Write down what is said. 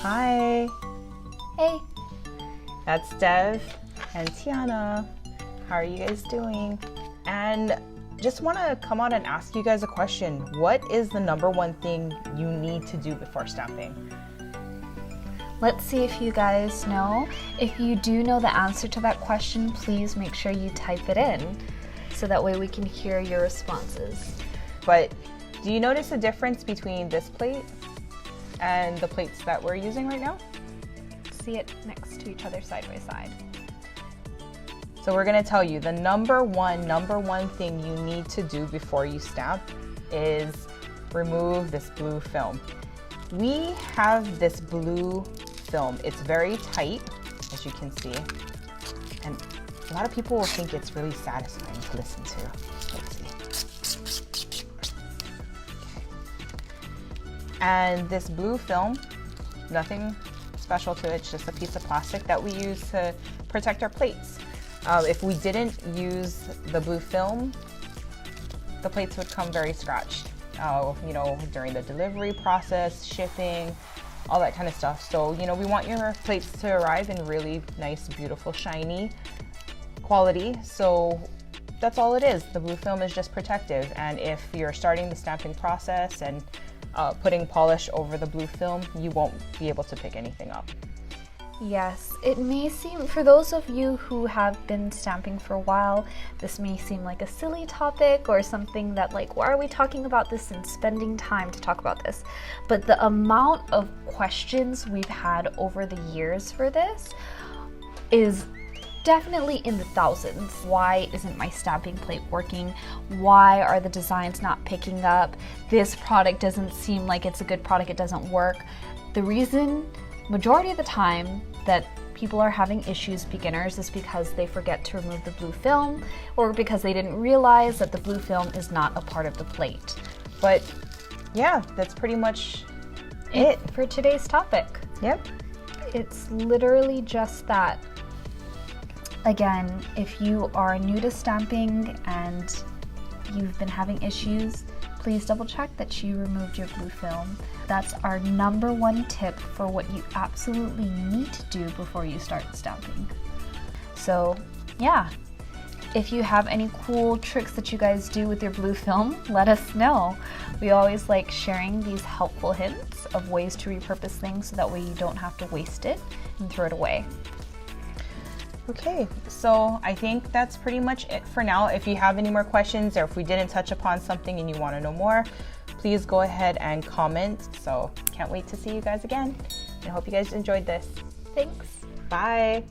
Hi. Hey. That's Dev and Tiana. How are you guys doing? And just want to come on and ask you guys a question. What is the number one thing you need to do before stamping? Let's see if you guys know. If you do know the answer to that question, please make sure you type it in so that way we can hear your responses. But do you notice a difference between this plate and the plates that we're using right now? See it next to each other side by side. So we're going to tell you the number one thing you need to do before you stamp is remove this blue film. We have this blue film. It's very tight, as you can see, and a lot of people will think it's really satisfying to listen to. Let's see. And this blue film, nothing special to it, it's just a piece of plastic that we use to protect our plates. If we didn't use the blue film, the plates would come very scratched. You know, during the delivery process, shipping, all that kind of stuff. So, you know, we want your plates to arrive in really nice, beautiful, shiny quality. So that's all it is. The blue film is just protective. And if you're starting the stamping process and putting polish over the blue film, you won't be able to pick anything up. Yes, it may seem, for those of you who have been stamping for a while, this may seem like a silly topic or something that like, why are we talking about this and spending time to talk about this? But the amount of questions we've had over the years for this is definitely in the thousands. Why isn't my stamping plate working? Why are the designs not picking up? This product doesn't seem like it's a good product, it doesn't work. The reason majority of the time that people are having issues, beginners, is because they forget to remove the blue film or because they didn't realize that the blue film is not a part of the plate. But yeah, that's pretty much it for today's topic. Yep. It's literally just that. Again, if you are new to stamping and you've been having issues, please double check that you removed your blue film. That's our number one tip for what you absolutely need to do before you start stamping. So yeah, if you have any cool tricks that you guys do with your blue film, let us know. We always like sharing these helpful hints of ways to repurpose things so that way you don't have to waste it and throw it away. Okay, so I think that's pretty much it for now. If you have any more questions or if we didn't touch upon something and you want to know more, please go ahead and comment. So can't wait to see you guys again. I hope you guys enjoyed this. Thanks. Bye.